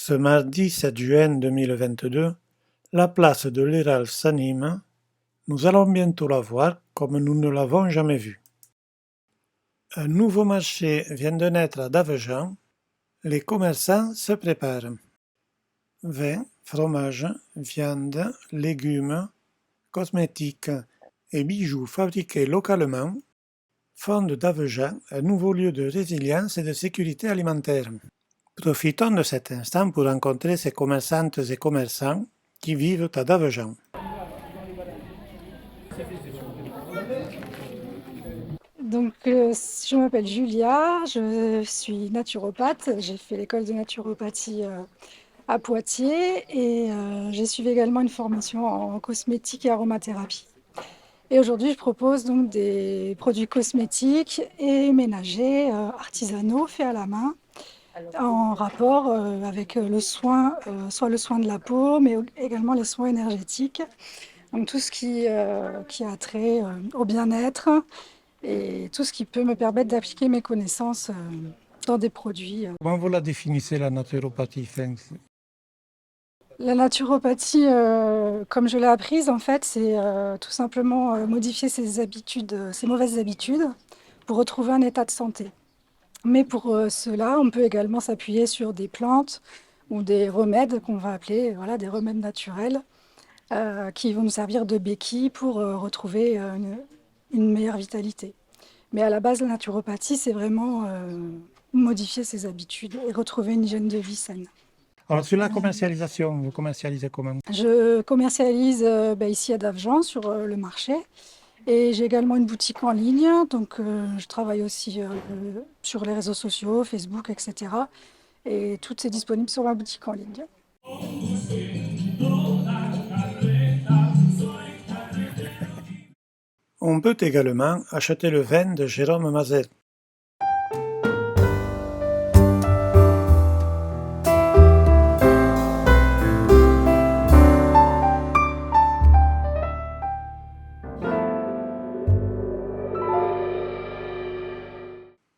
Ce mardi 7 juin 2022, la place de l'Héral s'anime. Nous allons bientôt la voir comme nous ne l'avons jamais vue. Un nouveau marché vient de naître à Davejean. Les commerçants se préparent. Vin, fromage, viande, légumes, cosmétiques et bijoux fabriqués localement font de Davejean un nouveau lieu de résilience et de sécurité alimentaire. Profitons de cet instant pour rencontrer ces commerçantes et commerçants qui vivent à Davejean. Donc, je m'appelle Julia, je suis naturopathe. J'ai fait l'école de naturopathie à Poitiers et j'ai suivi également une formation en cosmétique et aromathérapie. Et aujourd'hui, je propose donc des produits cosmétiques et ménagers artisanaux faits à la main en rapport avec le soin, soit le soin de la peau, mais également les soins énergétiques. Donc tout ce qui a trait au bien-être et tout ce qui peut me permettre d'appliquer mes connaissances dans des produits. Comment vous la définissez, la naturopathie? La naturopathie, comme je l'ai apprise, en fait, c'est tout simplement modifier ses habitudes, ses mauvaises habitudes pour retrouver un état de santé. Mais pour cela, on peut également s'appuyer sur des plantes ou des remèdes qu'on va appeler voilà, des remèdes naturels qui vont nous servir de béquilles pour retrouver une meilleure vitalité. Mais à la base, la naturopathie, c'est vraiment modifier ses habitudes et retrouver une hygiène de vie saine. Alors, sur la commercialisation, vous commercialisez comment? Je commercialise ici à Davejean sur le marché et j'ai également une boutique en ligne. Donc je travaille aussi sur les réseaux sociaux, Facebook, etc. Et tout est disponible sur ma boutique en ligne. On peut également acheter le vin de Jérôme Mazel.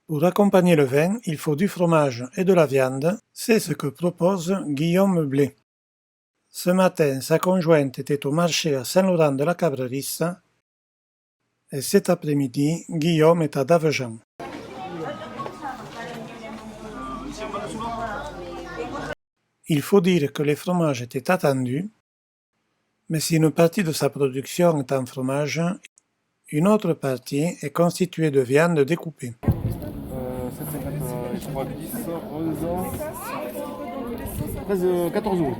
Pour accompagner le vin, il faut du fromage et de la viande. C'est ce que propose Guillaume Blé. Ce matin, sa conjointe était au marché à Saint-Laurent-de-la-Cabrerisse et cet après-midi, Guillaume est à Davejean. Il faut dire que les fromages étaient attendus, mais si une partie de sa production est en fromage, une autre partie est constituée de viande découpée. 7,50 je crois 10, 11 ans, 13, 14 euros.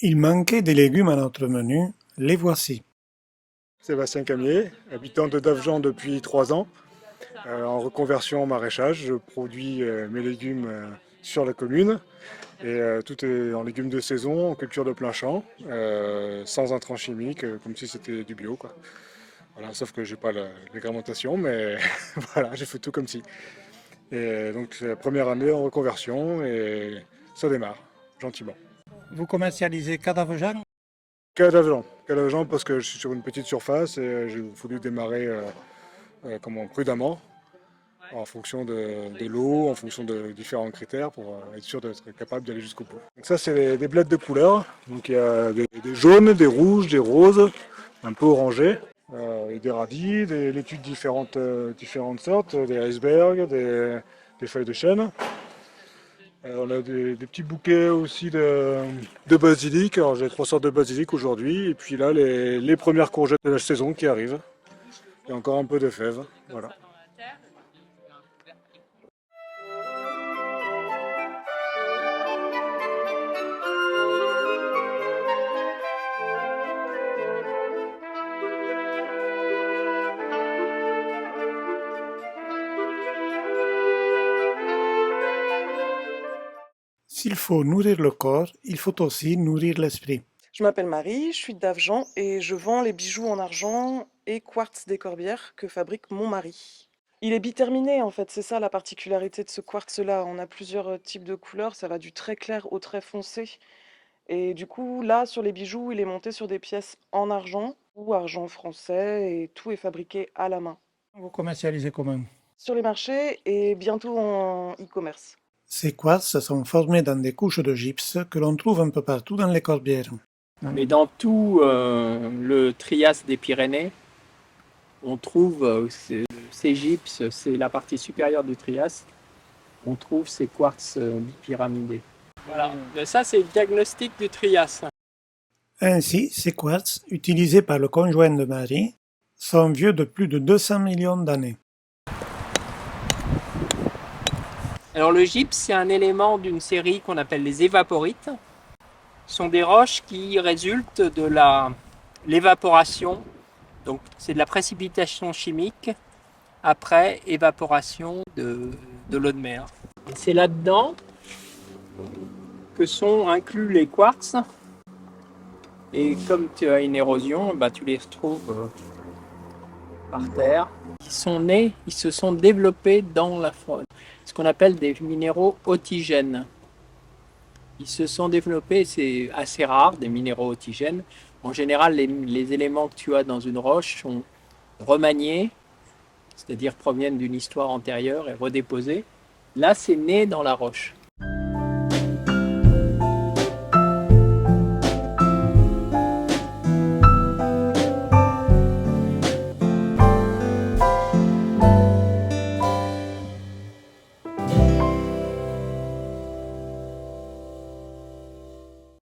Il manquait des légumes à notre menu, les voici. Sébastien Camier, habitant de Davejean depuis 3 ans, en reconversion en maraîchage. Je produis mes légumes sur la commune et tout est en légumes de saison, en culture de plein champ, sans intrants chimiques, comme si c'était du bio, quoi. Voilà, sauf que j'ai pas l'agrémentation, mais voilà, j'ai fait tout comme si. Et donc c'est la première année en reconversion et ça démarre gentiment. Vous commercialisez qu'à Davejean? Qu'à parce que je suis sur une petite surface et j'ai voulu démarrer prudemment, en fonction de l'eau, en fonction de différents critères pour être sûr d'être capable d'aller jusqu'au bout. Donc ça c'est des blettes de couleurs, donc il y a des jaunes, des rouges, des roses, un peu orangés, et des radis, des laitues de différentes sortes, des icebergs, des feuilles de chêne. On a des petits bouquets aussi de basilic. Alors j'ai 3 sortes de basilic aujourd'hui. Et puis là, les premières courgettes de la saison qui arrivent. Et encore un peu de fèves. Voilà. S'il faut nourrir le corps, il faut aussi nourrir l'esprit. Je m'appelle Marie, je suis de Davejean et je vends les bijoux en argent et quartz des Corbières que fabrique mon mari. Il est biterminé en fait, c'est ça la particularité de ce quartz-là. On a plusieurs types de couleurs, ça va du très clair au très foncé. Et du coup, là, sur les bijoux, il est monté sur des pièces en argent ou argent français et tout est fabriqué à la main. Vous commercialisez comment? Sur les marchés et bientôt en e-commerce. Ces quartz sont formés dans des couches de gypse que l'on trouve un peu partout dans les corbières. Mais dans tout le Trias des Pyrénées, on trouve ces gypses, c'est la partie supérieure du Trias, on trouve ces quartz pyramidés. Voilà, ça c'est le diagnostic du Trias. Ainsi, ces quartz, utilisés par le conjoint de Marie, sont vieux de plus de 200 millions d'années. Alors le gypse, c'est un élément d'une série qu'on appelle les évaporites. Ce sont des roches qui résultent de l'évaporation, donc c'est de la précipitation chimique après évaporation de l'eau de mer. Et c'est là-dedans que sont inclus les quartz. Et comme tu as une érosion, bah, tu les retrouves par terre. Ils sont nés, ils se sont développés dans la faune, ce qu'on appelle des minéraux autigènes. Ils se sont développés, c'est assez rare, des minéraux autigènes. En général, les éléments que tu as dans une roche sont remaniés, c'est-à-dire proviennent d'une histoire antérieure et redéposés. Là, c'est né dans la roche.